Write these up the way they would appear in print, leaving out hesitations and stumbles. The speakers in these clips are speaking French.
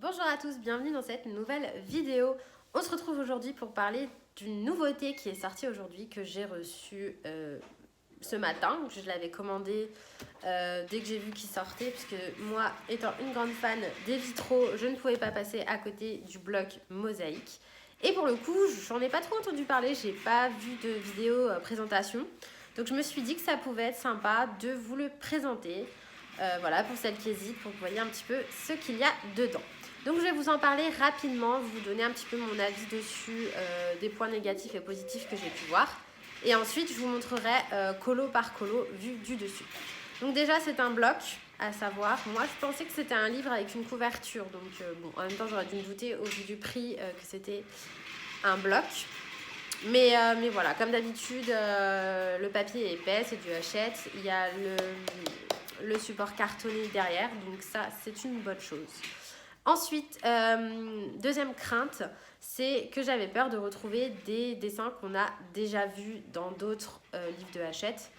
Bonjour à tous, bienvenue dans cette nouvelle vidéo. On se retrouve aujourd'hui pour parler d'une nouveauté qui est sortie aujourd'hui, que j'ai reçue ce matin. Je l'avais commandé dès que j'ai vu qu'il sortait, puisque moi, étant une grande fan des vitraux, je ne pouvais pas passer à côté du bloc mosaïque. Et pour le coup, j'en ai pas trop entendu parler, j'ai pas vu de vidéo présentation. Donc je me suis dit que ça pouvait être sympa de vous le présenter. Voilà, pour celles qui hésitent, pour que vous voyez un petit peu ce qu'il y a dedans. Donc je vais vous en parler rapidement, vous donner un petit peu mon avis dessus, des points négatifs et positifs que j'ai pu voir. Et ensuite, je vous montrerai colo par colo vu du dessus. Donc déjà, c'est un bloc, à savoir, moi je pensais que c'était un livre avec une couverture. Donc bon, en même temps, j'aurais dû me douter au vu du prix que c'était un bloc. Mais voilà, comme d'habitude, le papier est épais, c'est du Hachette. Il y a le support cartonné derrière, donc ça, c'est une bonne chose. Ensuite, deuxième crainte, c'est que j'avais peur de retrouver des dessins qu'on a déjà vus dans d'autres livres de Hachette.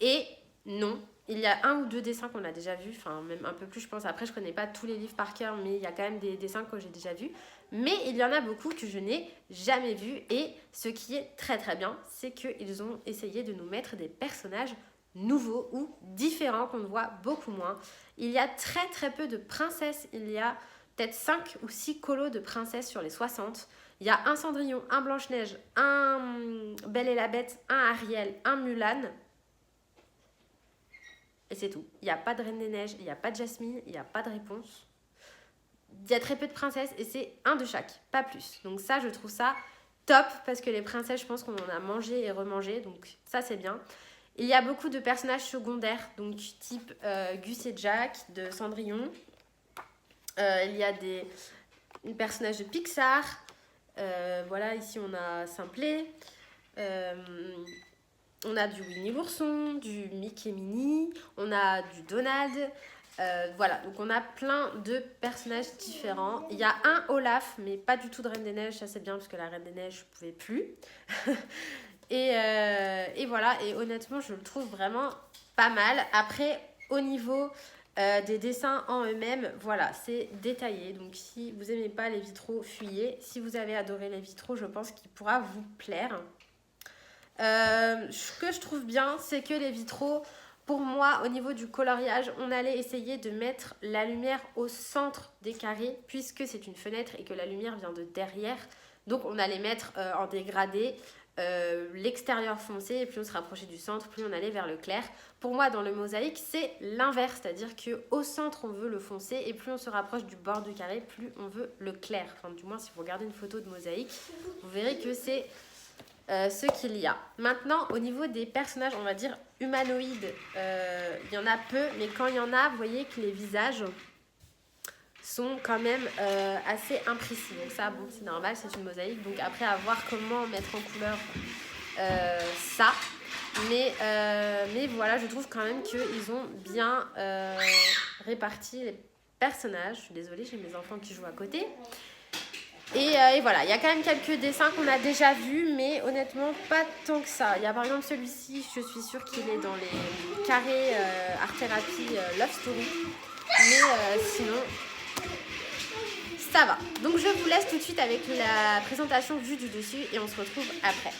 Et non, il y a un ou deux dessins qu'on a déjà vus, enfin même un peu plus je pense. Après, je connais pas tous les livres par cœur, mais il y a quand même des dessins que j'ai déjà vus. Mais il y en a beaucoup que je n'ai jamais vus. Et ce qui est très très bien, c'est qu'ils ont essayé de nous mettre des personnages nouveaux ou différents qu'on voit beaucoup moins. Il y a très très peu de princesses. Il y a peut-être 5 ou 6 colos de princesses sur les 60. Il y a un Cendrillon, un Blanche-Neige, un Belle et la Bête, un Ariel, un Mulan. Et c'est tout. Il n'y a pas de Reine des Neiges, il n'y a pas de Jasmine, il n'y a pas de Réponse. Il y a très peu de princesses et c'est un de chaque, pas plus. Donc ça, je trouve ça top parce que les princesses, je pense qu'on en a mangé et remangé. Donc ça, c'est bien. Il y a beaucoup de personnages secondaires, donc type Gus et Jack de Cendrillon. Il y a des personnages de Pixar. Voilà, ici on a Simplet. On a du Winnie l'ourson, du Mickey Minnie. On a du Donald. Voilà, donc on a plein de personnages différents. Il y a un Olaf, mais pas du tout de Reine des Neiges. Ça c'est bien parce que la Reine des Neiges, je ne pouvais plus. Et voilà, et honnêtement, je le trouve vraiment pas mal. Après, au niveau des dessins en eux-mêmes, voilà, c'est détaillé. Donc si vous aimez pas les vitraux, fuyez. Si vous avez adoré les vitraux, je pense qu'il pourra vous plaire. Ce que je trouve bien, c'est que les vitraux, pour moi, au niveau du coloriage, on allait essayer de mettre la lumière au centre des carrés, puisque c'est une fenêtre et que la lumière vient de derrière. Donc on allait mettre en dégradé l'extérieur foncé, et plus on se rapprochait du centre, plus on allait vers le clair. Pour moi, dans le mosaïque, c'est l'inverse, c'est-à-dire qu'au centre, on veut le foncé, et plus on se rapproche du bord du carré, plus on veut le clair. Enfin, du moins, si vous regardez une photo de mosaïque, vous verrez que c'est ce qu'il y a. Maintenant, au niveau des personnages, on va dire humanoïdes, il y en a peu, mais quand il y en a, vous voyez que les visages sont quand même assez imprécis. Donc ça, bon, c'est normal, c'est une mosaïque. Donc après, à voir comment mettre en couleur ça. Mais voilà, je trouve quand même qu'ils ont bien réparti les personnages. Je suis désolée, j'ai mes enfants qui jouent à côté. Et voilà, il y a quand même quelques dessins qu'on a déjà vus, mais honnêtement, pas tant que ça. Il y a par exemple celui-ci, je suis sûre qu'il est dans les carrés Art Therapy Love Story. Mais sinon, ça va. Donc je vous laisse tout de suite avec la présentation vue du dessus et on se retrouve après.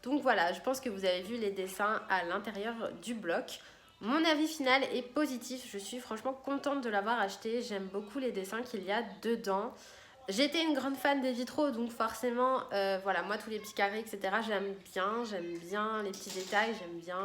Donc voilà, je pense que vous avez vu les dessins à l'intérieur du bloc. Mon avis final est positif, je suis franchement contente de l'avoir acheté, j'aime beaucoup les dessins qu'il y a dedans. J'étais une grande fan des vitraux, donc forcément, voilà, moi tous les petits carrés, etc., j'aime bien les petits détails, j'aime bien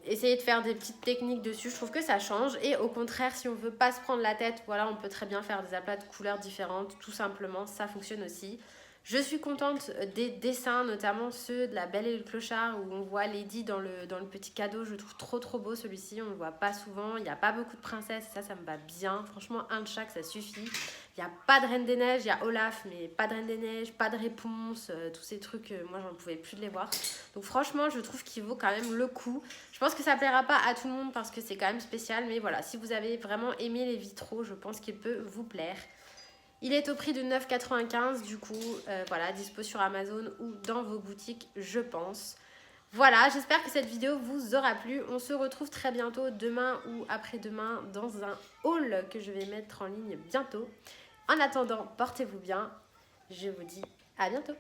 essayer de faire des petites techniques dessus, je trouve que ça change. Et au contraire, si on veut pas se prendre la tête, voilà, on peut très bien faire des aplats de couleurs différentes, tout simplement, ça fonctionne aussi. Je suis contente des dessins, notamment ceux de la Belle et le Clochard, où on voit Lady dans le petit cadeau. Je le trouve trop beau celui-ci, on ne le voit pas souvent. Il n'y a pas beaucoup de princesses, ça me va bien. Franchement, un de chaque, ça suffit. Il n'y a pas de Reine des Neiges, il y a Olaf, mais pas de Reine des Neiges, pas de réponse. Tous ces trucs, moi, j'en pouvais plus de les voir. Donc franchement, je trouve qu'il vaut quand même le coup. Je pense que ça plaira pas à tout le monde parce que c'est quand même spécial. Mais voilà, si vous avez vraiment aimé les vitraux, je pense qu'il peut vous plaire. Il est au prix de 9,95 du coup, voilà, dispo sur Amazon ou dans vos boutiques, je pense. Voilà, j'espère que cette vidéo vous aura plu. On se retrouve très bientôt, demain ou après-demain, dans un haul que je vais mettre en ligne bientôt. En attendant, portez-vous bien. Je vous dis à bientôt.